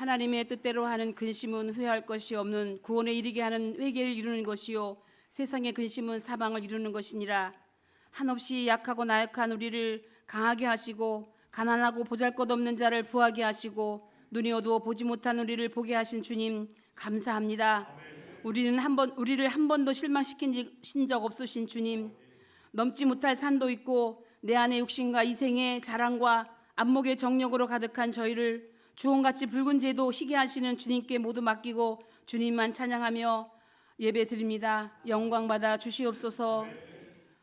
하나님의 뜻대로 하는 근심은 회할 것이 없는 구원에 이르게 하는 회개를 이루는 것이요 세상의 근심은 사방을 이루는 것이니라. 한없이 약하고 나약한 우리를 강하게 하시고 가난하고 보잘것없는 자를 부하게 하시고 눈이 어두워 보지 못한 우리를 보게 하신 주님 감사합니다. 우리를 한 번도 실망시킨 적 없으신 주님, 넘지 못할 산도 있고 내 안의 욕심과 이생의 자랑과 안목의 정력으로 가득한 저희를 주홍같이 붉은 재도 희게 하시는 주님께 모두 맡기고 주님만 찬양하며 예배 드립니다. 영광 받아 주시옵소서.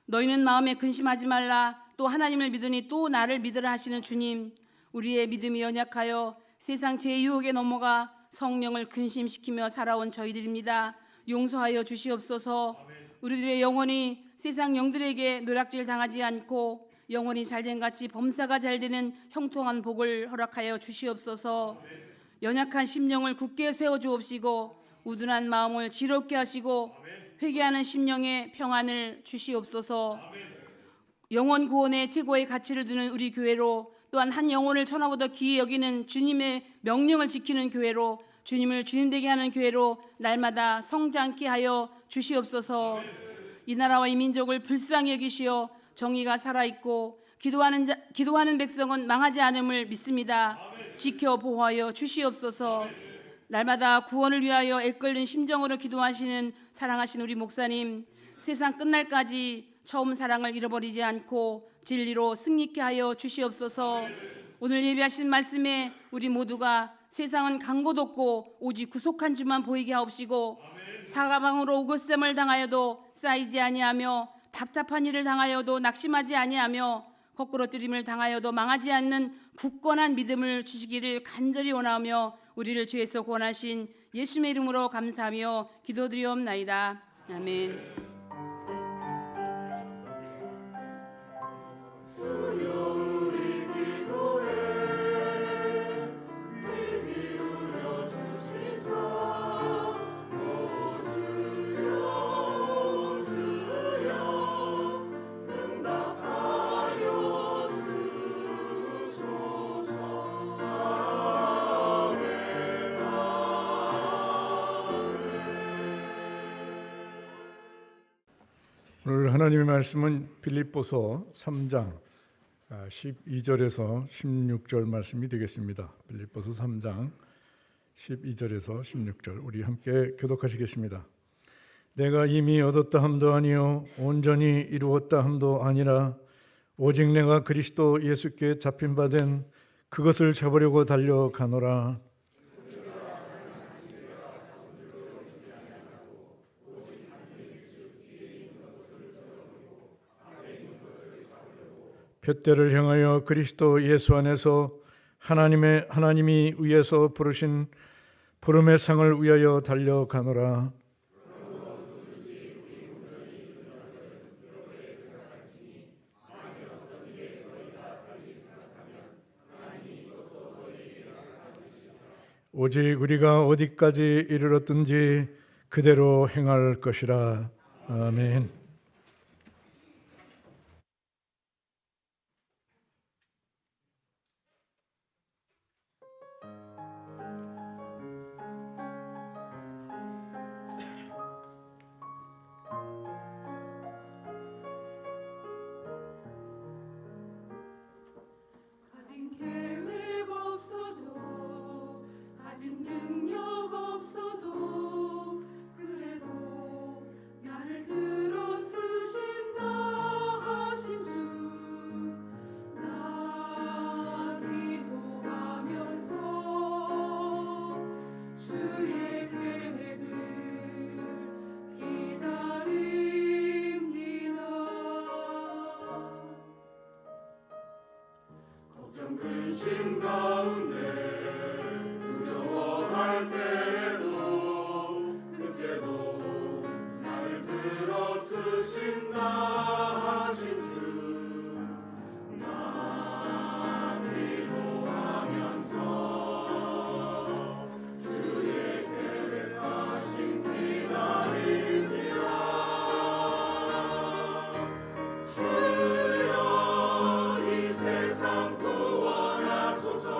너희는 마음에 근심하지 말라. 또 하나님을 믿으니 또 나를 믿으라 하시는 주님, 우리의 믿음이 연약하여 세상 죄의 유혹에 넘어가 성령을 근심시키며 살아온 저희들입니다. 용서하여 주시옵소서. 우리들의 영혼이 세상 영들에게 노략질 당하지 않고 영혼이 잘된 같이 범사가 잘되는 형통한 복을 허락하여 주시옵소서. 연약한 심령을 굳게 세워주옵시고 우둔한 마음을 지롭게 하시고 회개하는 심령에 평안을 주시옵소서. 영혼 구원의 최고의 가치를 두는 우리 교회로, 또한 한 영혼을 천하보다 귀히 여기는 주님의 명령을 지키는 교회로, 주님을 주님되게 하는 교회로 날마다 성장케 하여 주시옵소서. 이 나라와 이 민족을 불쌍히 여기시어 정의가 살아있고 기도하는 백성은 망하지 않음을 믿습니다. 지켜 보호하여 주시옵소서. 날마다 구원을 위하여 애끓는 심정으로 기도하시는 사랑하신 우리 목사님, 세상 끝날까지 처음 사랑을 잃어버리지 않고 진리로 승리케 하여 주시옵소서. 오늘 예배하신 말씀에 우리 모두가 세상은 간 곳 없고 오직 구속한 주만 보이게 하옵시고, 사가방으로 우거쌈을 당하여도 쌓이지 아니하며 답답한 일을 당하여도 낙심하지 아니하며 거꾸러뜨림을 당하여도 망하지 않는 굳건한 믿음을 주시기를 간절히 원하며 우리를 죄에서 구원하신 예수님의 이름으로 감사하며 기도드리옵나이다. 아멘. 오늘 하나님의 말씀은 빌립보서 3장 12절에서 16절 말씀이 되겠습니다. 빌립보서 3장 12절에서 16절 우리 함께 교독하시겠습니다. 내가 이미 얻었다 함도 아니요 온전히 이루었다 함도 아니라 오직 내가 그리스도 예수께 잡힌 바 된 그것을 잡으려고 달려가노라. 푯대를 향하여 그리스도 예수 안에서 하나님이 위에서 부르신 부름의 상을 위하여 달려가노라. 오직 우리가 어디까지 이르렀든지 그대로 행할 것이라. 아멘. 근심 가운데 두려워할 때에도 그때도 나를 들어 쓰신다 하신 주, 나 기도하면서 주의 계획하신 기다립니다. 주여 이 세상 구원하소서.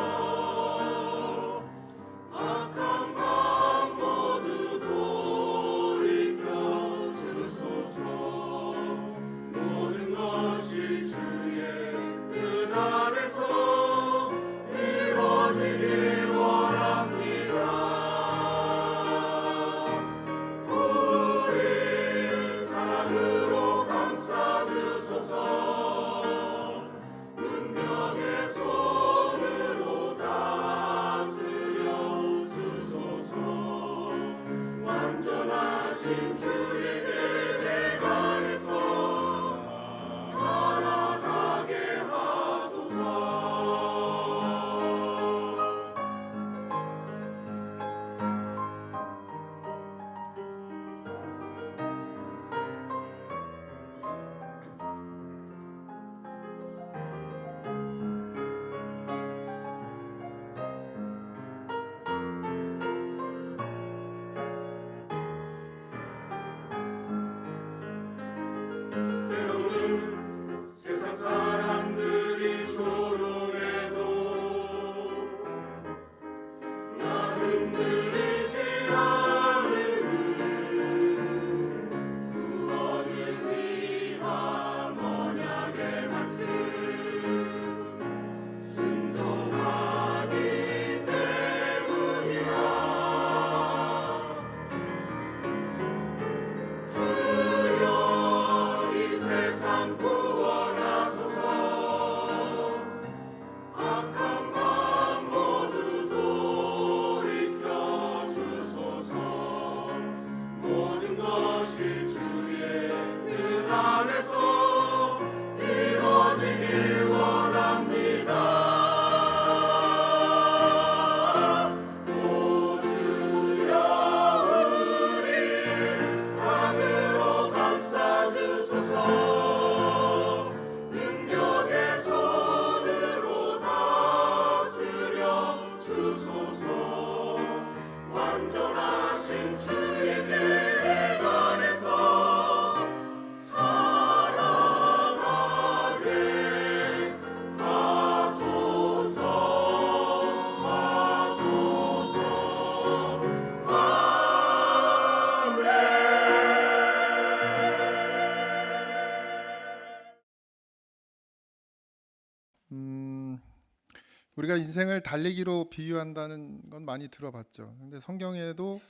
우리가 인생을 달리기로 비유한다는 건 많이 들어봤죠. 근데 성경에도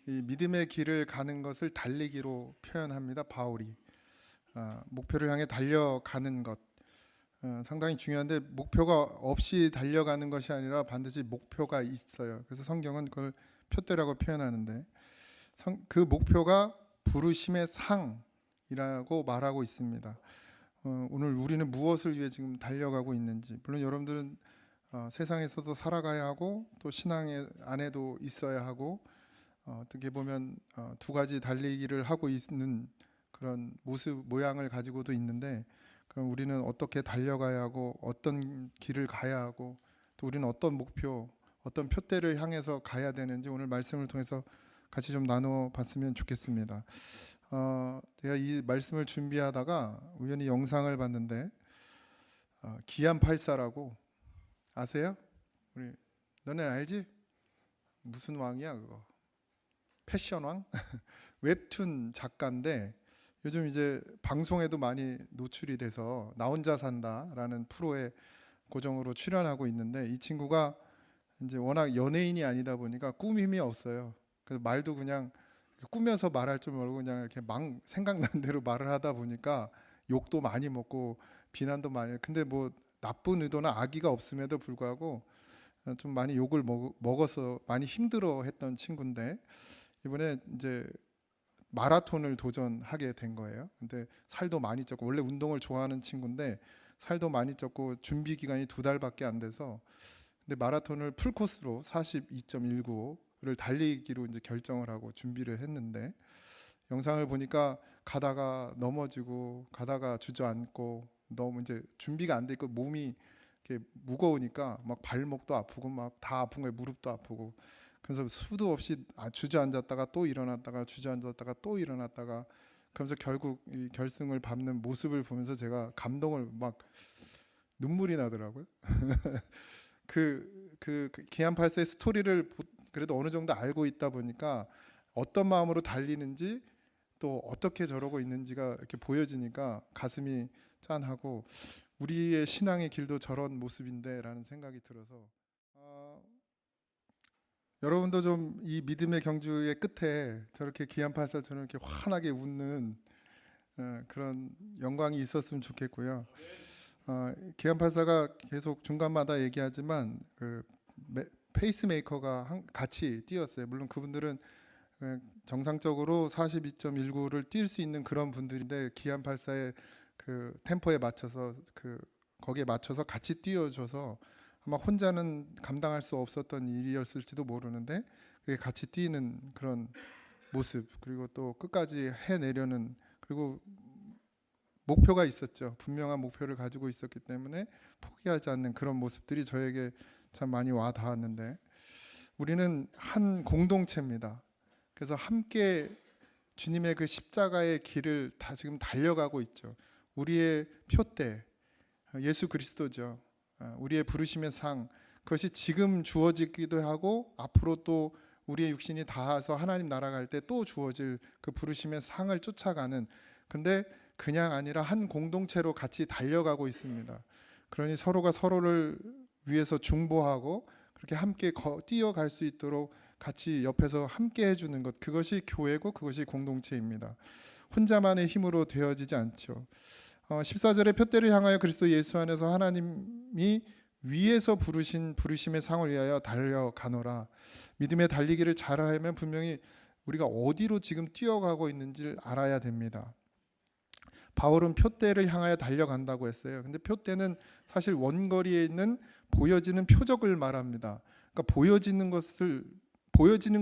이 믿음의 길을 가는 것을 달리기로 표현합니다. 바울이 목표를 향해 달려가는 것 상당히 중요한데, 목표가 없이 달려가는 것이 아니라 반드시 목표가 있어요. 그래서 성경은 그걸 표대라고 표현하는데, 그 목표가 부르심의 상이라고 말하고 있습니다. 오늘 우리는 무엇을 위해 지금 달려가고 있는지, 물론 여러분들은 세상에서도 살아가야 하고 또 신앙 안에도 있어야 하고, 어떻게 보면 두 가지 달리기를 하고 있는 그런 모습 모양을 가지고도 있는데, 그럼 우리는 어떻게 달려가야 하고 어떤 길을 가야 하고 또 우리는 어떤 목표, 어떤 표대를 향해서 가야 되는지 오늘 말씀을 통해서 같이 좀 나눠 봤으면 좋겠습니다. 제가 이 말씀을 준비하다가 우연히 영상을 봤는데 기안84라고 아세요? 우리 너네 알지? 무슨 왕이야 그거? 패션 왕? 웹툰 작가인데 요즘 이제 방송에도 많이 노출이 돼서 나 혼자 산다라는 프로에 고정으로 출연하고 있는데, 이 친구가 이제 워낙 연예인이 아니다 보니까 꾸밈이 없어요. 그래서 말도 그냥 꾸며서 말할 줄 모르고 그냥 이렇게 막 생각나는 대로 말을 하다 보니까 욕도 많이 먹고 비난도 많이. 근데 뭐 나쁜 의도나 악의가 없음에도 불구하고 좀 많이 욕을 먹어서 많이 힘들어했던 친구인데, 이번에 이제 마라톤을 도전하게 된 거예요. 근데 살도 많이 쪘고, 원래 운동을 좋아하는 친구인데 살도 많이 쪘고 준비 기간이 2달밖에 안 돼서, 근데 마라톤을 풀 코스로 42.195를 달리기로 이제 결정을 하고 준비를 했는데, 영상을 보니까 가다가 넘어지고 가다가 주저앉고, 너무 이제 준비가 안 돼 있고 몸이 이렇게 무거우니까 막 발목도 아프고 막 다 아픈 거예요. 무릎도 아프고. 그래서 수도 없이 주저앉았다가 또 일어났다가 주저앉았다가 또 일어났다가, 그러면서 결국 이 결승을 밟는 모습을 보면서 제가 감동을 막 눈물이 나더라고요. 그 기안84의 스토리를 그래도 어느 정도 알고 있다 보니까 어떤 마음으로 달리는지 또 어떻게 저러고 있는지가 이렇게 보여지니까 가슴이 짠하고, 우리의 신앙의 길도 저런 모습인데라는 생각이 들어서, 여러분도 좀 이 믿음의 경주의 끝에 저렇게 기안84처럼 이렇게 환하게 웃는 그런 영광이 있었으면 좋겠고요. 기안84가 계속 중간마다 얘기하지만 그 페이스메이커가 같이 뛰었어요. 물론 그분들은 정상적으로 42.19를 뛸 수 있는 그런 분들인데, 기안84의 그 템포에 맞춰서 거기에 맞춰서 같이 뛰어줘서 아마 혼자는 감당할 수 없었던 일이었을지도 모르는데, 그게 같이 뛰는 그런 모습, 그리고 또 끝까지 해내려는, 그리고 목표가 있었죠. 분명한 목표를 가지고 있었기 때문에 포기하지 않는 그런 모습들이 저에게 참 많이 와 닿았는데, 우리는 한 공동체입니다. 그래서 함께 주님의 그 십자가의 길을 다 지금 달려가고 있죠. 우리의 표대 예수 그리스도죠. 우리의 부르심의 상, 그것이 지금 주어지기도 하고 앞으로 또 우리의 육신이 닿아서 하나님 나라 갈 때 또 주어질 그 부르심의 상을 쫓아가는, 근데 그냥 아니라 한 공동체로 같이 달려가고 있습니다. 그러니 서로가 서로를 위해서 중보하고 그렇게 함께 뛰어갈 수 있도록 같이 옆에서 함께 해주는 것, 그것이 교회고 그것이 공동체입니다. 혼자만의 힘으로 되어지지 않죠. 14절의 표대를 향하여 그리스도 예수 안에서 하나님이 위에서 부르신 부르심의 상을 위하여 달려가노라. 믿음의 달리기를 잘하려면 분명히 우리가 어디로 지금 뛰어가고 있는지를 알아야 됩니다. 바울은 표대를 향하여 달려간다고 했어요. 근데 표대는 사실 원거리에 있는 보여지는 표적을 말합니다. 그러니까 보여지는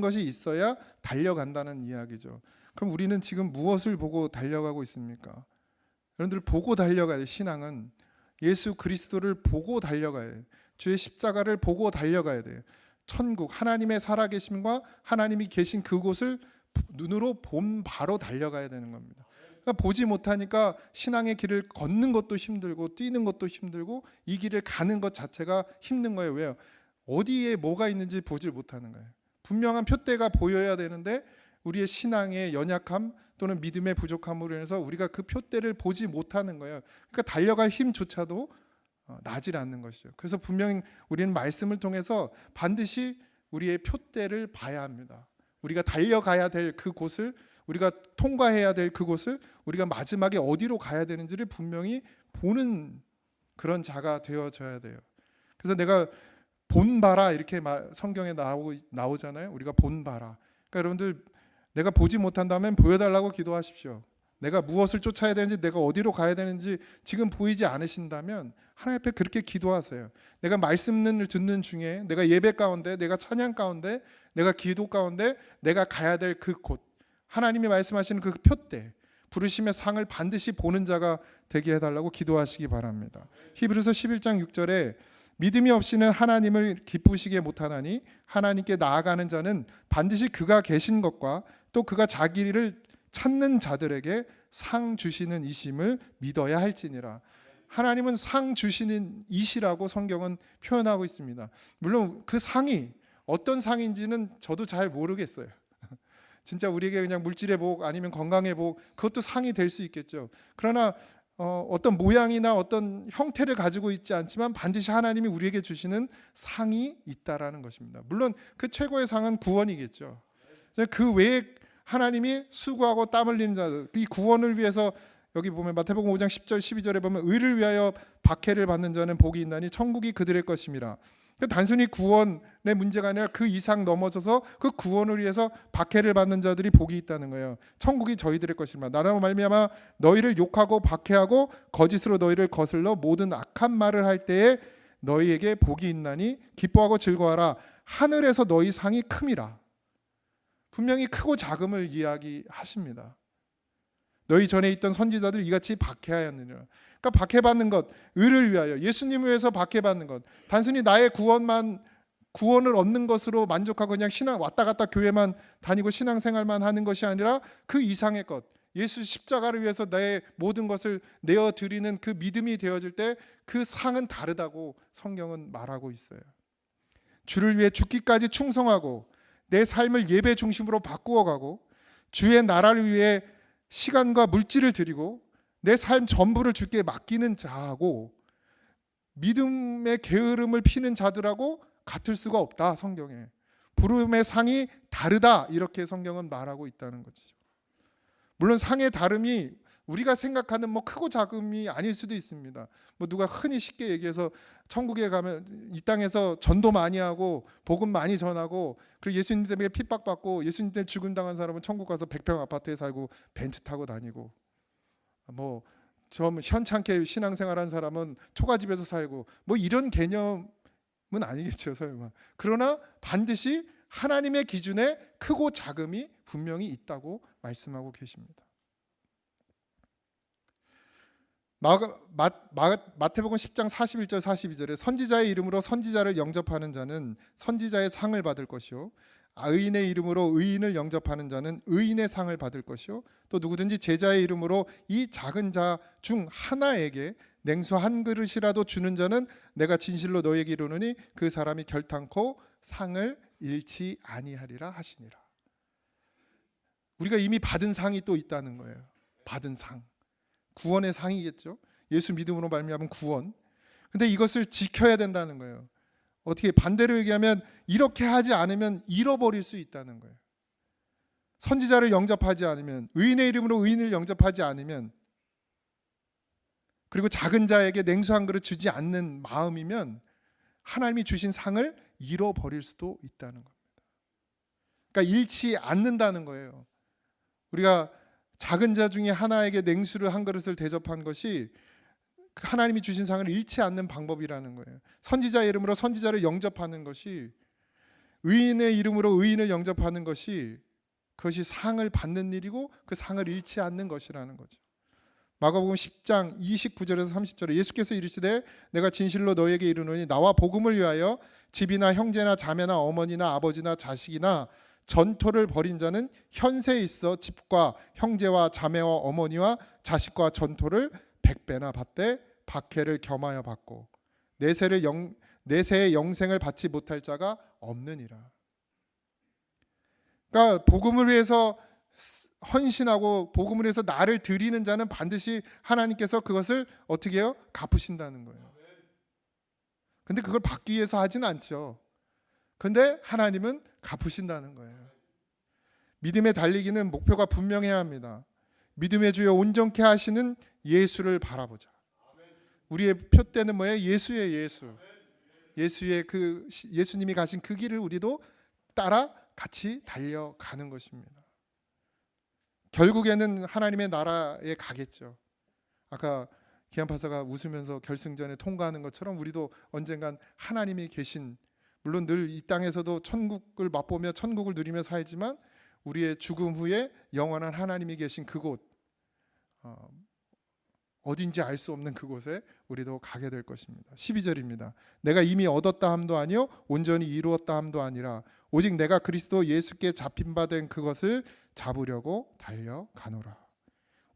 것이 있어야 달려간다는 이야기죠. 그럼 우리는 지금 무엇을 보고 달려가고 있습니까? 여러분들 보고 달려가야 돼요. 신앙은 예수 그리스도를 보고 달려가야 돼요. 주의 십자가를 보고 달려가야 돼요. 천국, 하나님의 살아계심과 하나님이 계신 그곳을 눈으로 본 바로 달려가야 되는 겁니다. 그러니까 보지 못하니까 신앙의 길을 걷는 것도 힘들고 뛰는 것도 힘들고 이 길을 가는 것 자체가 힘든 거예요. 왜요? 어디에 뭐가 있는지 보질 못하는 거예요. 분명한 표대가 보여야 되는데 우리의 신앙의 연약함 또는 믿음의 부족함으로 인해서 우리가 그 표대를 보지 못하는 거예요. 그러니까 달려갈 힘조차도 나질 않는 것이죠. 그래서 분명히 우리는 말씀을 통해서 반드시 우리의 표대를 봐야 합니다. 우리가 달려가야 될 그곳을, 우리가 통과해야 될 그곳을, 우리가 마지막에 어디로 가야 되는지를 분명히 보는 그런 자가 되어져야 돼요. 그래서 내가 본바라 이렇게 성경에 나오잖아요. 우리가 본바라. 그러니까 여러분들, 내가 보지 못한다면 보여달라고 기도하십시오. 내가 무엇을 쫓아야 되는지, 내가 어디로 가야 되는지 지금 보이지 않으신다면 하나님 앞에 그렇게 기도하세요. 내가 말씀을 듣는 중에, 내가 예배 가운데, 내가 찬양 가운데, 내가 기도 가운데 내가 가야 될 그 곳, 하나님이 말씀하시는 그 표대, 부르심의 상을 반드시 보는 자가 되게 해달라고 기도하시기 바랍니다. 히브리서 11장 6절에 믿음이 없이는 하나님을 기쁘시게 못하나니 하나님께 나아가는 자는 반드시 그가 계신 것과 또 그가 자기를 찾는 자들에게 상 주시는 이심을 믿어야 할지니라. 하나님은 상 주시는 이시라고 성경은 표현하고 있습니다. 물론 그 상이 어떤 상인지는 저도 잘 모르겠어요. 진짜 우리에게 그냥 물질의 복 아니면 건강의 복, 그것도 상이 될 수 있겠죠. 그러나 어떤 모양이나 어떤 형태를 가지고 있지 않지만 반드시 하나님이 우리에게 주시는 상이 있다라는 것입니다. 물론 그 최고의 상은 구원이겠죠. 그 외에 하나님이 수고하고 땀 흘리는 자들, 이 구원을 위해서, 여기 보면 마태복음 5장 10절 12절에 보면 의를 위하여 박해를 받는 자는 복이 있나니 천국이 그들의 것임이라. 단순히 구원의 문제가 아니라 그 이상 넘어서서 그 구원을 위해서 박해를 받는 자들이 복이 있다는 거예요. 천국이 저희들의 것이라. 나라로 말미암아 너희를 욕하고 박해하고 거짓으로 너희를 거슬러 모든 악한 말을 할 때에 너희에게 복이 있나니 기뻐하고 즐거워하라. 하늘에서 너희 상이 큼이라. 분명히 크고 작음을 이야기하십니다. 너희 전에 있던 선지자들 이같이 박해하였느니라. 그러니까 박해받는 것, 의를 위하여, 예수님을 위해서 박해받는 것, 단순히 나의 구원을 얻는 것으로 만족하고 그냥 신앙 왔다 갔다 교회만 다니고 신앙생활만 하는 것이 아니라 그 이상의 것, 예수 십자가를 위해서 나의 모든 것을 내어드리는 그 믿음이 되어질 때 그 상은 다르다고 성경은 말하고 있어요. 주를 위해 죽기까지 충성하고 내 삶을 예배 중심으로 바꾸어가고 주의 나라를 위해 시간과 물질을 드리고 내 삶 전부를 주께 맡기는 자하고 믿음의 게으름을 피는 자들하고 같을 수가 없다. 성경에 부름의 상이 다르다, 이렇게 성경은 말하고 있다는 거죠. 물론 상의 다름이 우리가 생각하는 뭐 크고 작음이 아닐 수도 있습니다. 뭐 누가 흔히 쉽게 얘기해서 천국에 가면 이 땅에서 전도 많이 하고 복음 많이 전하고 그리고 예수님 때문에 핍박받고 예수님 때문에 죽음 당한 사람은 천국 가서 100평 아파트에 살고 벤츠 타고 다니고, 뭐 좀 현찮게 신앙생활한 사람은 초가집에서 살고, 뭐 이런 개념은 아니겠죠, 설마. 그러나 반드시 하나님의 기준에 크고 작음이 분명히 있다고 말씀하고 계십니다. 마태복음 10장 41절 42절에 선지자의 이름으로 선지자를 영접하는 자는 선지자의 상을 받을 것이요, 의인의 이름으로 의인을 영접하는 자는 의인의 상을 받을 것이요, 또 누구든지 제자의 이름으로 이 작은 자 중 하나에게 냉수 한 그릇이라도 주는 자는 내가 진실로 너희에게 이르노니 그 사람이 결탄코 상을 잃지 아니하리라 하시니라. 우리가 이미 받은 상이 또 있다는 거예요. 받은 상, 구원의 상이겠죠. 예수 믿음으로 말미암은 구원. 근데 이것을 지켜야 된다는 거예요. 어떻게 반대로 얘기하면 이렇게 하지 않으면 잃어버릴 수 있다는 거예요. 선지자를 영접하지 않으면, 의인의 이름으로 의인을 영접하지 않으면, 그리고 작은 자에게 냉수 한 그릇 주지 않는 마음이면 하나님이 주신 상을 잃어버릴 수도 있다는 겁니다. 그러니까 잃지 않는다는 거예요. 우리가 작은 자 중에 하나에게 냉수를 한 그릇을 대접한 것이 하나님이 주신 상을 잃지 않는 방법이라는 거예요. 선지자의 이름으로 선지자를 영접하는 것이, 의인의 이름으로 의인을 영접하는 것이, 그것이 상을 받는 일이고 그 상을 잃지 않는 것이라는 거죠. 마가복음 10장 29절에서 30절에 예수께서 이르시되 내가 진실로 너희에게 이르노니 나와 복음을 위하여 집이나 형제나 자매나 어머니나 아버지나 자식이나 전토를 벌인 자는 현세에 있어 집과 형제와 자매와 어머니와 자식과 전토를 100배나 받되 박해를 겸하여 받고 내세의 영생을 받지 못할 자가 없느니라. 그러니까 복음을 위해서 헌신하고 복음을 위해서 나를 드리는 자는 반드시 하나님께서 그것을 어떻게 해요? 갚으신다는 거예요. 근데 그걸 받기 위해서 하진 않죠. 근데 하나님은 갚으신다는 거예요. 믿음의 달리기는 목표가 분명해야 합니다. 믿음의 주여 온전케 하시는 예수를 바라보자. 우리의 표대는 뭐예요? 예수의 예수. 예수의 그 예수님이 가신 그 길을 우리도 따라 같이 달려가는 것입니다. 결국에는 하나님의 나라에 가겠죠. 아까 기한 파사가 웃으면서 결승전에 통과하는 것처럼 우리도 언젠간 하나님이 계신, 물론 늘 이 땅에서도 천국을 맛보며 천국을 누리며 살지만 우리의 죽음 후에 영원한 하나님이 계신 그곳, 어딘지 알 수 없는 그곳에 우리도 가게 될 것입니다. 12절입니다. 내가 이미 얻었다 함도 아니요 온전히 이루었다 함도 아니라 오직 내가 그리스도 예수께 잡힌 바 된 그것을 잡으려고 달려가노라.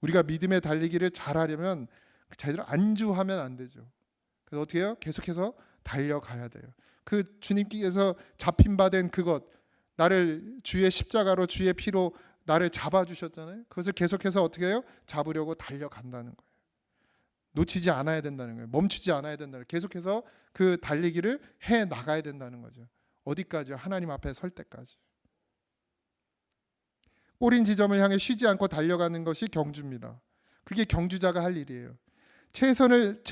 우리가 믿음의 달리기를 잘하려면 제대로 안주하면 안 되죠. 그래서 어떻게 해요? 계속해서 달려가야 돼요. 그 주님께서 잡힌 바 된 그것, 나를 주의 십자가로 주의 피로 나를 잡아주셨잖아요. 그것을 계속해서 어떻게 해요? 잡으려고 달려간다는 거예요. 놓치지 않아야 된다는 거예요. 멈추지 않아야 된다는 거예요. 계속해서 그 달리기를 해 나가야 된다는 거죠. 어디까지요? 하나님 앞에 설 때까지. 꼬린 지점을 향해 쉬지 않고 달려가는 것이 경주입니다. 그게 경주자가 할 일이에요. 최선은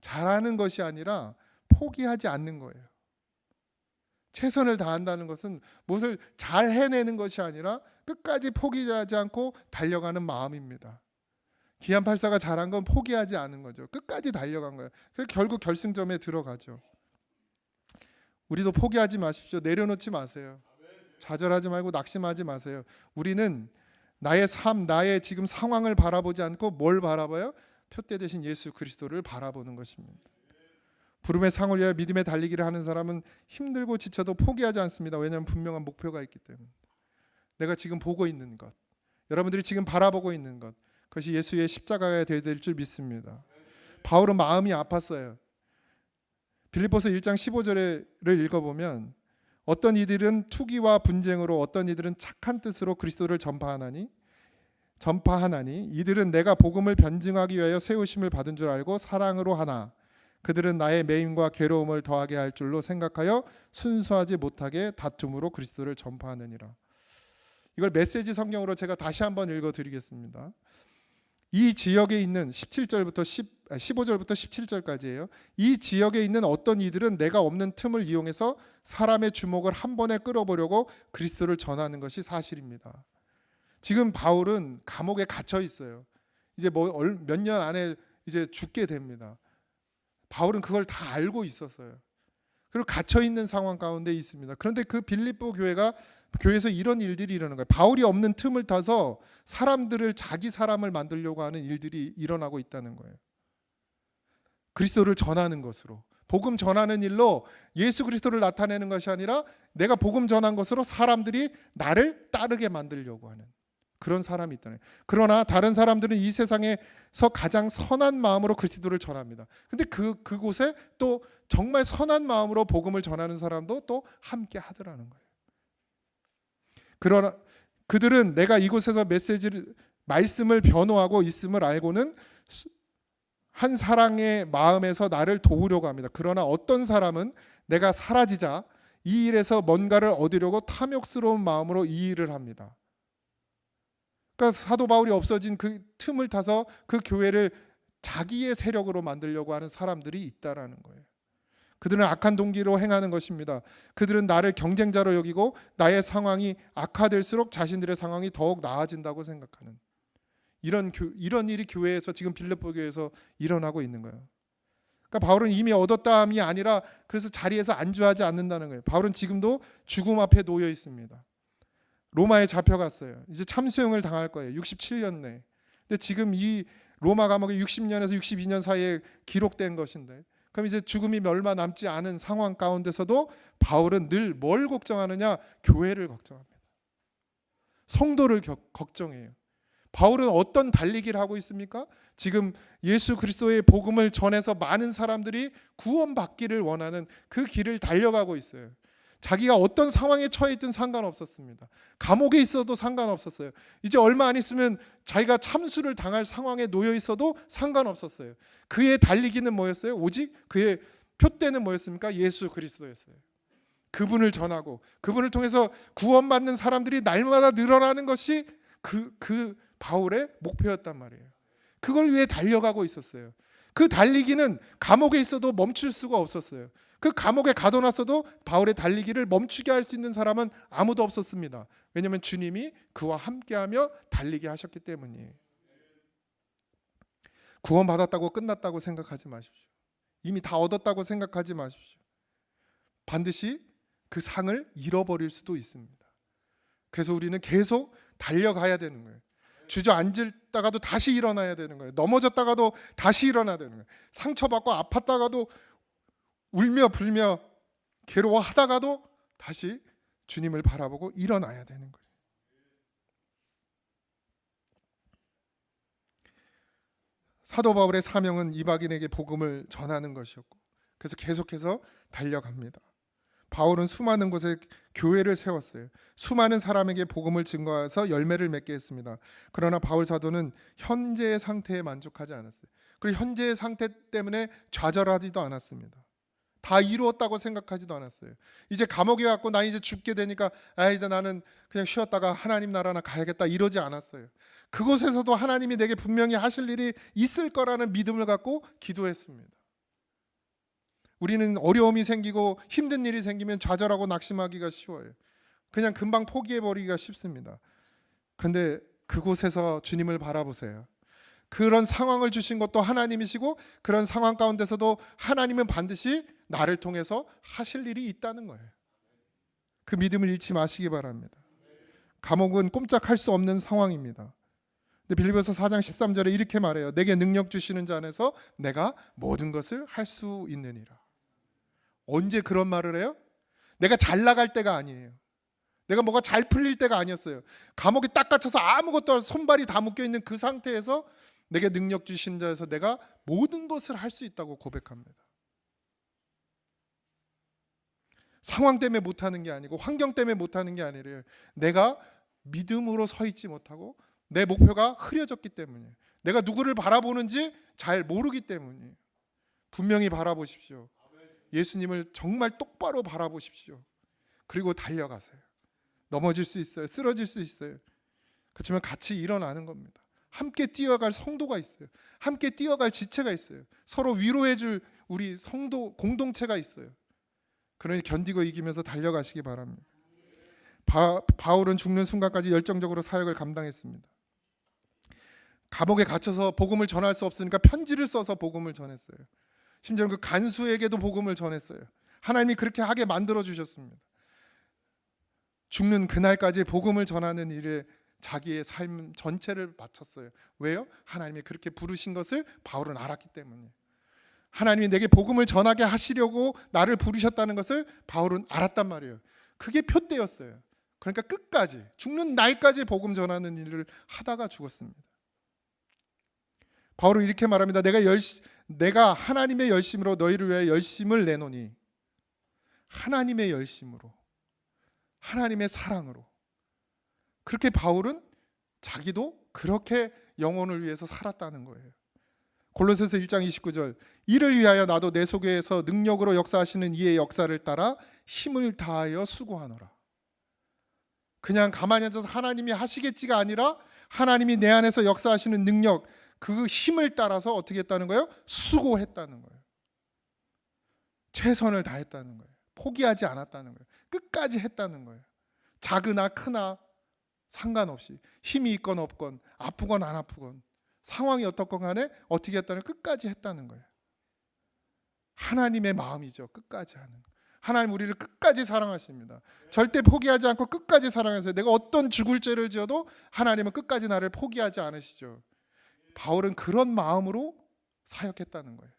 잘하는 것이 아니라 포기하지 않는 거예요. 최선을 다한다는 것은 무엇을 잘 해내는 것이 아니라 끝까지 포기하지 않고 달려가는 마음입니다. 기안 84가 잘한 건 포기하지 않은 거죠. 끝까지 달려간 거예요. 그래서 결국 결승점에 들어가죠. 우리도 포기하지 마십시오. 내려놓지 마세요. 좌절하지 말고 낙심하지 마세요. 우리는 나의 삶, 나의 지금 상황을 바라보지 않고 뭘 바라봐요? 표대 되신 예수 그리스도를 바라보는 것입니다. 부름의 상을 위하여 믿음의 달리기를 하는 사람은 힘들고 지쳐도 포기하지 않습니다. 왜냐하면 분명한 목표가 있기 때문에. 내가 지금 보고 있는 것, 여러분들이 지금 바라보고 있는 것, 그것이 예수의 십자가가 되어야 될 줄 믿습니다. 바울은 마음이 아팠어요. 빌립보서 1장 15절을 읽어보면 어떤 이들은 투기와 분쟁으로, 어떤 이들은 착한 뜻으로 그리스도를 전파하나니 이들은 내가 복음을 변증하기 위하여 세우심을 받은 줄 알고 사랑으로 하나 그들은 나의 매임과 괴로움을 더하게 할 줄로 생각하여 순수하지 못하게 다툼으로 그리스도를 전파하느니라. 이걸 메시지 성경으로 제가 다시 한번 읽어드리겠습니다. 이 지역에 있는 15절부터 17절까지예요. 이 지역에 있는 어떤 이들은 내가 없는 틈을 이용해서 사람의 주목을 한 번에 끌어보려고 그리스도를 전하는 것이 사실입니다. 지금 바울은 감옥에 갇혀 있어요. 이제 몇 년 안에 이제 죽게 됩니다. 바울은 그걸 다 알고 있었어요. 그리고 갇혀 있는 상황 가운데 있습니다. 그런데 그 빌립보 교회에서 이런 일들이 일어나는 거예요. 바울이 없는 틈을 타서 사람들을 자기 사람을 만들려고 하는 일들이 일어나고 있다는 거예요. 그리스도를 전하는 것으로, 복음 전하는 일로 예수 그리스도를 나타내는 것이 아니라 내가 복음 전한 것으로 사람들이 나를 따르게 만들려고 하는 그런 사람이 있다는 거예요. 그러나 다른 사람들은 이 세상에서 가장 선한 마음으로 그리스도를 전합니다. 근데 그곳에 또 정말 선한 마음으로 복음을 전하는 사람도 또 함께 하더라는 거예요. 그러나 그들은 내가 이곳에서 말씀을 변호하고 있음을 알고는 한 사랑의 마음에서 나를 도우려고 합니다. 그러나 어떤 사람은 내가 사라지자 이 일에서 뭔가를 얻으려고 탐욕스러운 마음으로 이 일을 합니다. 그러니까 사도 바울이 없어진 그 틈을 타서 그 교회를 자기의 세력으로 만들려고 하는 사람들이 있다라는 거예요. 그들은 악한 동기로 행하는 것입니다. 그들은 나를 경쟁자로 여기고 나의 상황이 악화될수록 자신들의 상황이 더욱 나아진다고 생각하는 이런 일이 교회에서 지금 빌립보 교회에서 일어나고 있는 거예요. 그러니까 바울은 이미 얻었다함이 아니라 그래서 자리에서 안주하지 않는다는 거예요. 바울은 지금도 죽음 앞에 놓여 있습니다. 로마에 잡혀갔어요. 이제 참수형을 당할 거예요. 67년 내. 근데 지금 이 로마 감옥이 60년에서 62년 사이에 기록된 것인데, 그럼 이제 죽음이 얼마 남지 않은 상황 가운데서도 바울은 늘 뭘 걱정하느냐? 교회를 걱정합니다. 성도를 걱정해요. 바울은 어떤 달리기를 하고 있습니까? 지금 예수 그리스도의 복음을 전해서 많은 사람들이 구원받기를 원하는 그 길을 달려가고 있어요. 자기가 어떤 상황에 처해 있든 상관없었습니다. 감옥에 있어도 상관없었어요. 이제 얼마 안 있으면 자기가 참수를 당할 상황에 놓여 있어도 상관없었어요. 그의 달리기는 뭐였어요? 오직 그의 표대는 뭐였습니까? 예수 그리스도였어요. 그분을 전하고 그분을 통해서 구원받는 사람들이 날마다 늘어나는 것이 그 바울의 목표였단 말이에요. 그걸 위해 달려가고 있었어요. 그 달리기는 감옥에 있어도 멈출 수가 없었어요. 그 감옥에 가둬놨어도 바울의 달리기를 멈추게 할 수 있는 사람은 아무도 없었습니다. 왜냐하면 주님이 그와 함께하며 달리게 하셨기 때문이에요. 구원받았다고 끝났다고 생각하지 마십시오. 이미 다 얻었다고 생각하지 마십시오. 반드시 그 상을 잃어버릴 수도 있습니다. 그래서 우리는 계속 달려가야 되는 거예요. 주저앉았다가도 다시 일어나야 되는 거예요. 넘어졌다가도 다시 일어나야 되는 거예요. 상처받고 아팠다가도 울며 불며 괴로워하다가도 다시 주님을 바라보고 일어나야 되는 거예요. 사도 바울의 사명은 이방인에게 복음을 전하는 것이었고, 그래서 계속해서 달려갑니다. 바울은 수많은 곳에 교회를 세웠어요. 수많은 사람에게 복음을 증거해서 열매를 맺게 했습니다. 그러나 바울 사도는 현재의 상태에 만족하지 않았어요. 그리고 현재의 상태 때문에 좌절하지도 않았습니다. 다 이루었다고 생각하지도 않았어요. 이제 감옥에 왔고 나 이제 죽게 되니까 이제 나는 그냥 쉬었다가 하나님 나라나 가야겠다 이러지 않았어요. 그곳에서도 하나님이 내게 분명히 하실 일이 있을 거라는 믿음을 갖고 기도했습니다. 우리는 어려움이 생기고 힘든 일이 생기면 좌절하고 낙심하기가 쉬워요. 그냥 금방 포기해버리기가 쉽습니다. 그런데 그곳에서 주님을 바라보세요. 그런 상황을 주신 것도 하나님이시고 그런 상황 가운데서도 하나님은 반드시 나를 통해서 하실 일이 있다는 거예요. 그 믿음을 잃지 마시기 바랍니다. 감옥은 꼼짝할 수 없는 상황입니다. 근데 빌립보서 4장 13절에 이렇게 말해요. 내게 능력 주시는 자 안에서 내가 모든 것을 할 수 있느니라. 언제 그런 말을 해요? 내가 잘 나갈 때가 아니에요. 내가 뭐가 잘 풀릴 때가 아니었어요. 감옥에 딱 갇혀서 아무것도 손발이 다 묶여있는 그 상태에서 내게 능력 주신 자에서 내가 모든 것을 할 수 있다고 고백합니다. 상황 때문에 못하는 게 아니고 환경 때문에 못하는 게 아니래요. 내가 믿음으로 서 있지 못하고 내 목표가 흐려졌기 때문이에요. 내가 누구를 바라보는지 잘 모르기 때문이에요. 분명히 바라보십시오. 예수님을 정말 똑바로 바라보십시오. 그리고 달려가세요. 넘어질 수 있어요. 쓰러질 수 있어요. 그렇지만 같이 일어나는 겁니다. 함께 뛰어갈 성도가 있어요. 함께 뛰어갈 지체가 있어요. 서로 위로해줄 우리 성도 공동체가 있어요. 그러니 견디고 이기면서 달려가시기 바랍니다. 바울은 죽는 순간까지 열정적으로 사역을 감당했습니다. 감옥에 갇혀서 복음을 전할 수 없으니까 편지를 써서 복음을 전했어요. 심지어는 그 간수에게도 복음을 전했어요. 하나님이 그렇게 하게 만들어 주셨습니다. 죽는 그날까지 복음을 전하는 일에 자기의 삶 전체를 바쳤어요. 왜요? 하나님이 그렇게 부르신 것을 바울은 알았기 때문이에요. 하나님이 내게 복음을 전하게 하시려고 나를 부르셨다는 것을 바울은 알았단 말이에요. 그게 표대였어요. 그러니까 끝까지 죽는 날까지 복음 전하는 일을 하다가 죽었습니다. 바울은 이렇게 말합니다. 내가 하나님의 열심으로 너희를 위해 열심을 내노니, 하나님의 열심으로, 하나님의 사랑으로. 그렇게 바울은 자기도 그렇게 영혼을 위해서 살았다는 거예요. 골로새서 1장 29절, 이를 위하여 나도 내 속에서 능력으로 역사하시는 이의 역사를 따라 힘을 다하여 수고하노라. 그냥 가만히 앉아서 하나님이 하시겠지가 아니라 하나님이 내 안에서 역사하시는 능력, 그 힘을 따라서 어떻게 했다는 거예요? 수고했다는 거예요. 최선을 다했다는 거예요. 포기하지 않았다는 거예요. 끝까지 했다는 거예요. 작으나 크나 상관없이, 힘이 있건 없건, 아프건 안 아프건, 상황이 어떻건 간에 어떻게 했다는, 끝까지 했다는 거예요. 하나님의 마음이죠. 끝까지 하는. 하나님 우리를 끝까지 사랑하십니다. 절대 포기하지 않고 끝까지 사랑하세요. 내가 어떤 죽을 죄를 지어도 하나님은 끝까지 나를 포기하지 않으시죠. 바울은 그런 마음으로 사역했다는 거예요.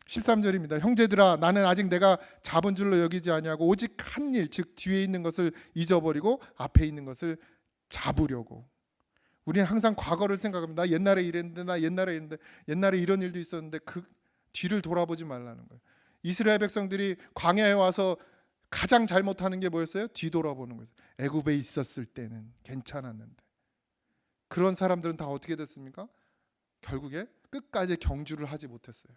13절입니다. 형제들아, 나는 아직 내가 잡은 줄로 여기지 아니하고 오직 한 일, 즉 뒤에 있는 것을 잊어버리고 앞에 있는 것을 잡으려고. 우리는 항상 과거를 생각합니다. 나 옛날에 이랬는데, 나 옛날에 이랬는데, 옛날에 이런 일도 있었는데, 그 뒤를 돌아보지 말라는 거예요. 이스라엘 백성들이 광야에 와서 가장 잘못하는 게 뭐였어요? 뒤돌아보는 거예요. 애굽에 있었을 때는 괜찮았는데. 그런 사람들은 다 어떻게 됐습니까? 결국에 끝까지 경주를 하지 못했어요.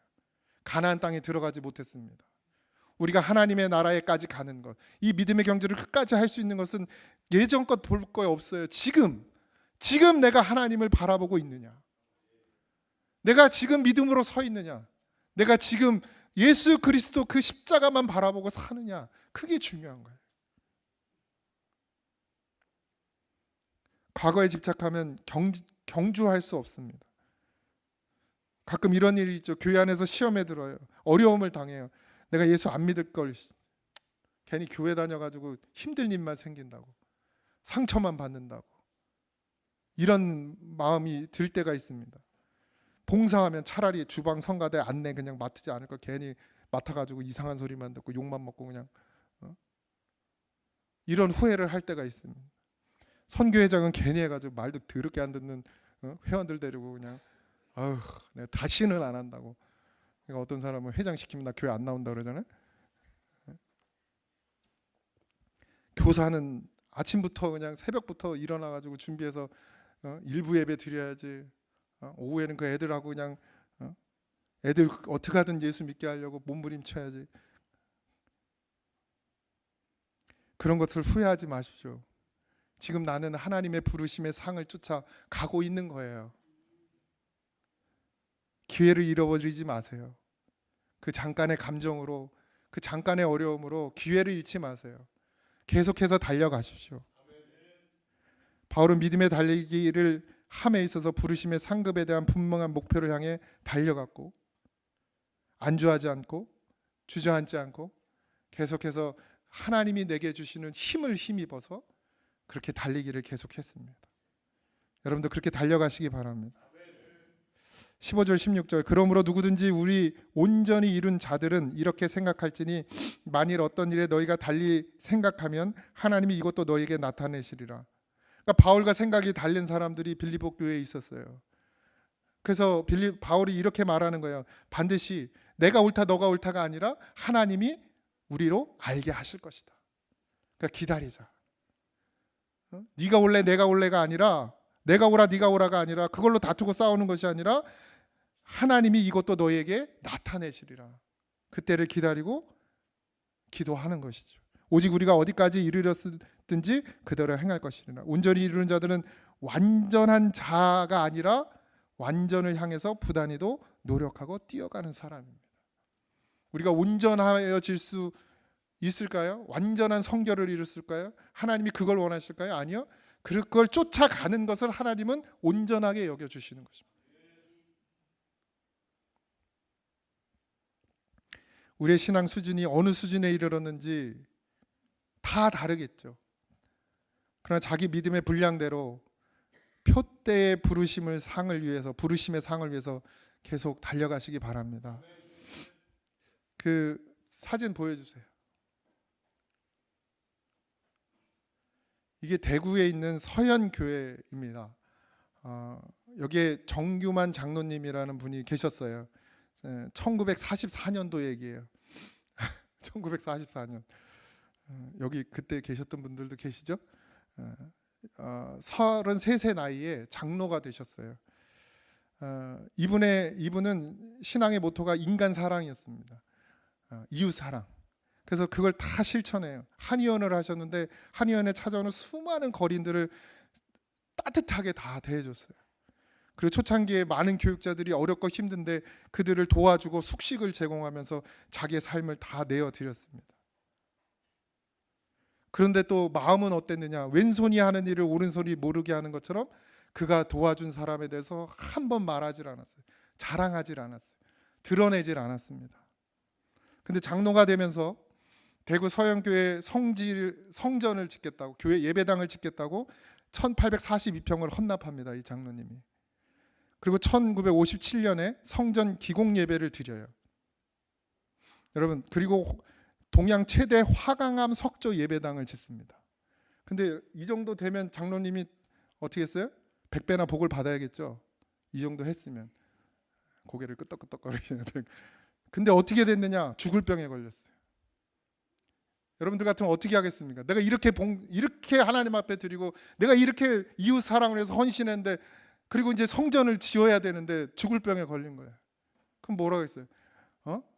가나안 땅에 들어가지 못했습니다. 우리가 하나님의 나라에까지 가는 것, 이 믿음의 경주를 끝까지 할 수 있는 것은 예전껏 볼 거 없어요. 지금 내가 하나님을 바라보고 있느냐, 내가 지금 믿음으로 서 있느냐, 내가 지금 예수 그리스도 그 십자가만 바라보고 사느냐, 그게 중요한 거예요. 과거에 집착하면 경주할 수 없습니다. 가끔 이런 일이 있죠. 교회 안에서 시험에 들어요. 어려움을 당해요. 내가 예수 안 믿을 걸, 괜히 교회 다녀가지고 힘든 일만 생긴다고, 상처만 받는다고, 이런 마음이 들 때가 있습니다. 봉사하면 차라리 주방 성가대 안내 그냥 맡지 않을 걸 괜히 맡아가지고 이상한 소리만 듣고 욕만 먹고 그냥 이런 후회를 할 때가 있습니다. 선교회장은 괜히 해가지고 말도 더럽게 안 듣는 회원들 데리고 그냥 아휴, 내가 다시는 안 한다고. 그러니까 어떤 사람은 회장 시키면 나 교회 안 나온다 그러잖아요. 교사는 아침부터 그냥 새벽부터 일어나가지고 준비해서 일부 예배 드려야지. 오후에는 그 애들하고 그냥 애들 어떻게 하든 예수 믿게 하려고 몸부림쳐야지. 그런 것을 후회하지 마십시오. 지금 나는 하나님의 부르심의 상을 쫓아 가고 있는 거예요. 기회를 잃어버리지 마세요. 그 잠깐의 감정으로, 그 잠깐의 어려움으로 기회를 잃지 마세요. 계속해서 달려가십시오. 바울은 믿음의 달리기를 함에 있어서 부르심의 상급에 대한 분명한 목표를 향해 달려갔고, 안주하지 않고 주저앉지 않고 계속해서 하나님이 내게 주시는 힘을 힘입어서 그렇게 달리기를 계속했습니다. 여러분도 그렇게 달려가시기 바랍니다. 15절 16절 그러므로 누구든지 우리 온전히 이룬 자들은 이렇게 생각할지니 만일 어떤 일에 너희가 달리 생각하면 하나님이 이것도 너희에게 나타내시리라. 그러니까 바울과 생각이 달린 사람들이 빌립보 교회에 있었어요. 그래서 바울이 이렇게 말하는 거예요. 반드시 내가 옳다 너가 옳다가 아니라 하나님이 우리로 알게 하실 것이다. 그러니까 기다리자. 네가 올래 내가 올래가 아니라, 내가 오라 네가 오라가 아니라, 그걸로 다투고 싸우는 것이 아니라 하나님이 이것도 너희에게 나타내시리라. 그때를 기다리고 기도하는 것이죠. 오직 우리가 어디까지 이르렀든지 그대로 행할 것이니라. 온전히 이루는 자들은 완전한 자가 아니라 완전을 향해서 부단히도 노력하고 뛰어가는 사람입니다. 우리가 온전하여질 수 있을까요? 완전한 성결을 이룰까요? 하나님이 그걸 원하실까요? 아니요. 그걸 쫓아가는 것을 하나님은 온전하게 여겨주시는 것입니다. 우리의 신앙 수준이 어느 수준에 이르렀는지 다 다르겠죠. 그러나 자기 믿음의 분량대로 표대의 부르심의 상을 위해서 계속 달려가시기 바랍니다. 그 사진 보여주세요. 이게 대구에 있는 서현교회입니다. 여기에 정규만 장로님이라는 분이 계셨어요. 1944년도 얘기예요. 1944년. 여기 그때 계셨던 분들도 계시죠? 33세 나이에 장로가 되셨어요. 이분은 신앙의 모토가 인간 사랑이었습니다. 이웃 사랑. 그래서 그걸 다 실천해요. 한의원을 하셨는데 한의원에 찾아오는 수많은 거린들을 따뜻하게 다 대해줬어요. 그리고 초창기에 많은 교육자들이 어렵고 힘든데 그들을 도와주고 숙식을 제공하면서 자기의 삶을 다 내어드렸습니다. 그런데 또 마음은 어땠느냐? 왼손이 하는 일을 오른손이 모르게 하는 것처럼 그가 도와준 사람에 대해서 한 번 말하질 않았어요. 자랑하질 않았어요. 드러내질 않았습니다. 근데 장로가 되면서 대구 서영교회 성전을 짓겠다고, 교회 예배당을 짓겠다고 1842평을 헌납합니다. 이 장로님이. 그리고 1957년에 성전 기공 예배를 드려요. 여러분, 그리고 동양 최대 화강암 석조 예배당을 짓습니다. 근데 이 정도 되면 장로님이 어떻게 했어요? 100배나 복을 받아야겠죠. 이 정도 했으면. 고개를 끄덕끄덕거리시는. 근데 어떻게 됐느냐? 죽을 병에 걸렸어요. 여러분들 같으면 어떻게 하겠습니까? 내가 이렇게 하나님 앞에 드리고 내가 이렇게 이웃 사랑을 해서 헌신했는데, 그리고 이제 성전을 지어야 되는데 죽을 병에 걸린 거야. 그럼 뭐라고 했어요?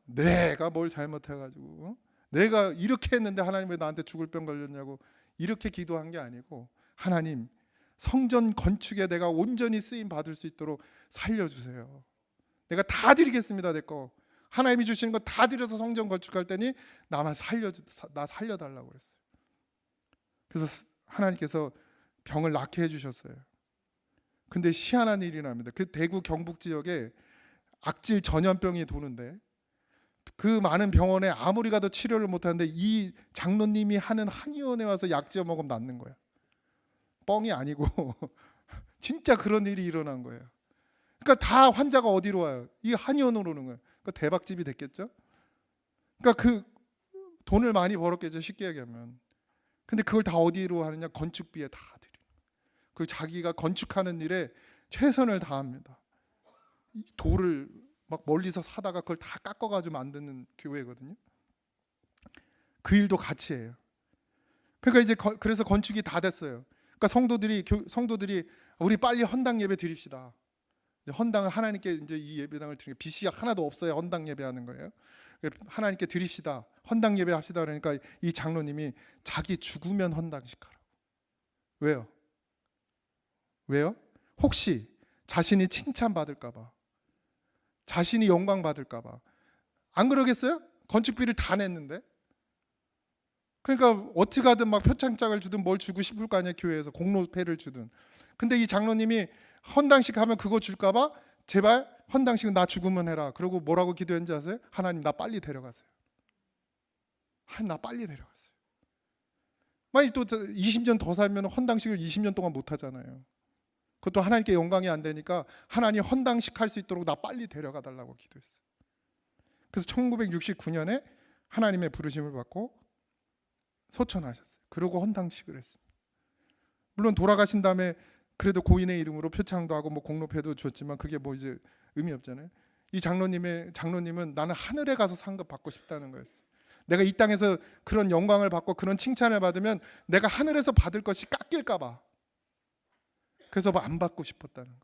내가 뭘 잘못해가지고 내가 이렇게 했는데 하나님 왜 나한테 죽을 병 걸렸냐고 이렇게 기도한 게 아니고, 하나님 성전 건축에 내가 온전히 쓰임 받을 수 있도록 살려주세요. 내가 다 드리겠습니다. 내 거 하나님이 주시는 거 다 드려서 성전 건축할 테니 나 살려달라고 그랬어요. 그래서 하나님께서 병을 낫게 해주셨어요. 근데 희한한 일이 납니다. 그 대구 경북 지역에 악질 전염병이 도는데, 그 많은 병원에 아무리 가도 치료를 못하는데 이 장로님이 하는 한의원에 와서 약 지어 먹으면 낫는 거야. 뻥이 아니고 진짜 그런 일이 일어난 거예요. 그러니까 다 환자가 어디로 와요? 이 한의원으로 오는 거예요. 그러니까 대박집이 됐겠죠. 그러니까 그 돈을 많이 벌었겠죠, 쉽게 얘기하면. 근데 그걸 다 어디로 하느냐? 건축비에 다 드려요. 그 자기가 건축하는 일에 최선을 다합니다. 돌을 막 멀리서 사다가 그걸 다 깎아가지고 만드는 교회거든요. 그 일도 같이 해요. 그러니까 이제 그래서 건축이 다 됐어요. 그러니까 성도들이 우리 빨리 헌당 예배 드립시다. 헌당을 하나님께 이제 이 예배당을 드리는 빚이 하나도 없어야 헌당 예배하는 거예요. 하나님께 드립시다. 헌당 예배합시다. 그러니까 이 장로님이 자기 죽으면 헌당식하라고. 왜요? 혹시 자신이 칭찬받을까 봐, 자신이 영광 받을까 봐. 안 그러겠어요? 건축비를 다 냈는데. 그러니까 어떻게 하든 막 표창장을 주든 뭘 주고 싶을 거 아니에요, 교회에서 공로패를 주든. 근데 이 장로님이 헌당식 하면 그거 줄까 봐 제발 헌당식은 나 죽으면 해라. 그러고 뭐라고 기도했는지 아세요? 하나님 나 빨리 데려가세요. 하나님 나 빨리 데려가세요. 만약 또 20년 더 살면 헌당식을 20년 동안 못 하잖아요. 그것도 하나님께 영광이 안 되니까 하나님 헌당식 할 수 있도록 나 빨리 데려가 달라고 기도했어요. 그래서 1969년에 하나님의 부르심을 받고 소천하셨어요. 그러고 헌당식을 했습니다. 물론 돌아가신 다음에 그래도 고인의 이름으로 표창도 하고 뭐 공로패도 줬지만 그게 뭐 이제 의미 없잖아요. 이 장로님은 나는 하늘에 가서 상급 받고 싶다는 거였어요. 내가 이 땅에서 그런 영광을 받고 그런 칭찬을 받으면 내가 하늘에서 받을 것이 깎일까 봐. 그래서 뭐 안 받고 싶었다는 거예요.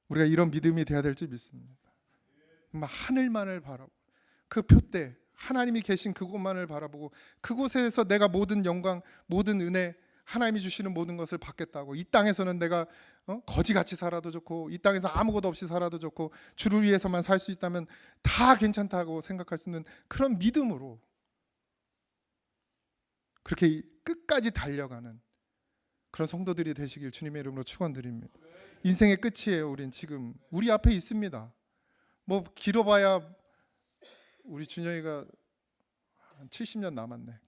우리가 이런 믿음이 돼야 될지 믿습니다. 막 하늘만을 바라보고 그 표대 하나님이 계신 그곳만을 바라보고 그곳에서 내가 모든 영광, 모든 은혜, 하나님이 주시는 모든 것을 받겠다고. 이 땅에서는 내가 거지같이 살아도 좋고 이 땅에서 아무것도 없이 살아도 좋고 주를 위해서만 살 수 있다면 다 괜찮다고 생각할 수 있는 그런 믿음으로 그렇게 끝까지 달려가는 그런 성도들이 되시길 주님의 이름으로 축원드립니다. 인생의 끝이에요. 우린 지금 우리 앞에 있습니다. 뭐 길어봐야 우리 준영이가 한 70년 남았네.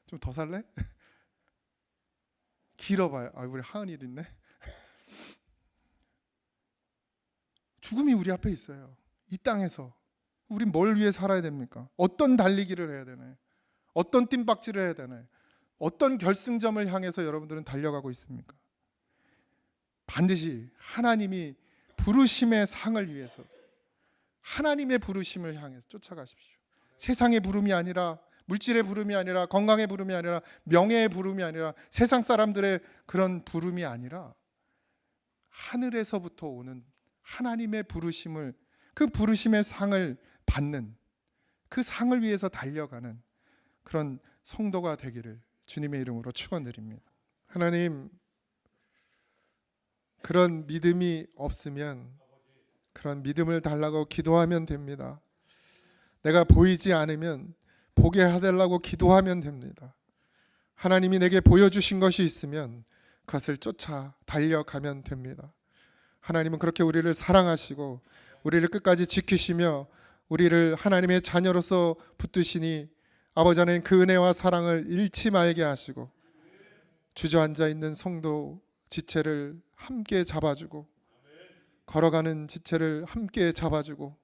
좀 더 살래? 길어봐야 우리 하은이도 있네. 죽음이 우리 앞에 있어요. 이 땅에서 우린 뭘 위해 살아야 됩니까? 어떤 달리기를 해야 되나요? 어떤 뜀박질을 해야 되나요? 어떤 결승점을 향해서 여러분들은 달려가고 있습니까? 반드시 하나님이 부르심의 상을 위해서 하나님의 부르심을 향해서 쫓아가십시오. 세상의 부름이 아니라 물질의 부름이 아니라 건강의 부름이 아니라 명예의 부름이 아니라 세상 사람들의 그런 부름이 아니라 하늘에서부터 오는 하나님의 부르심을 그 부르심의 상을 받는 그 상을 위해서 달려가는 그런 성도가 되기를 주님의 이름으로 축원드립니다. 하나님 그런 믿음이 없으면 그런 믿음을 달라고 기도하면 됩니다. 내가 보이지 않으면 보게 해달라고 기도하면 됩니다. 하나님이 내게 보여주신 것이 있으면 그것을 쫓아 달려가면 됩니다. 하나님은 그렇게 우리를 사랑하시고 우리를 끝까지 지키시며 우리를 하나님의 자녀로서 붙드시니 아버지 하나님 그 은혜와 사랑을 잃지 말게 하시고 주저앉아 있는 성도 지체를 함께 잡아주고 걸어가는 지체를 함께 잡아주고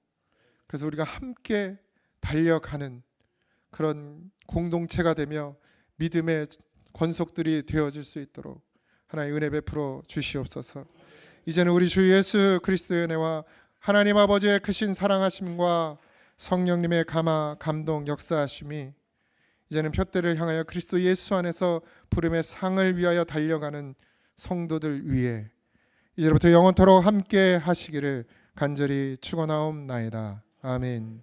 그래서 우리가 함께 달려가는 그런 공동체가 되며 믿음의 권속들이 되어질 수 있도록 하나님 은혜 베풀어 주시옵소서. 이제는 우리 주 예수 그리스도의 은혜와 하나님 아버지의 크신 사랑하심과 성령님의 감동 역사하심이 이제는 표대를 향하여 그리스도 예수 안에서 부름의 상을 위하여 달려가는 성도들 위에 이제부터 영원토록 함께 하시기를 간절히 축원하옵나이다. 아멘.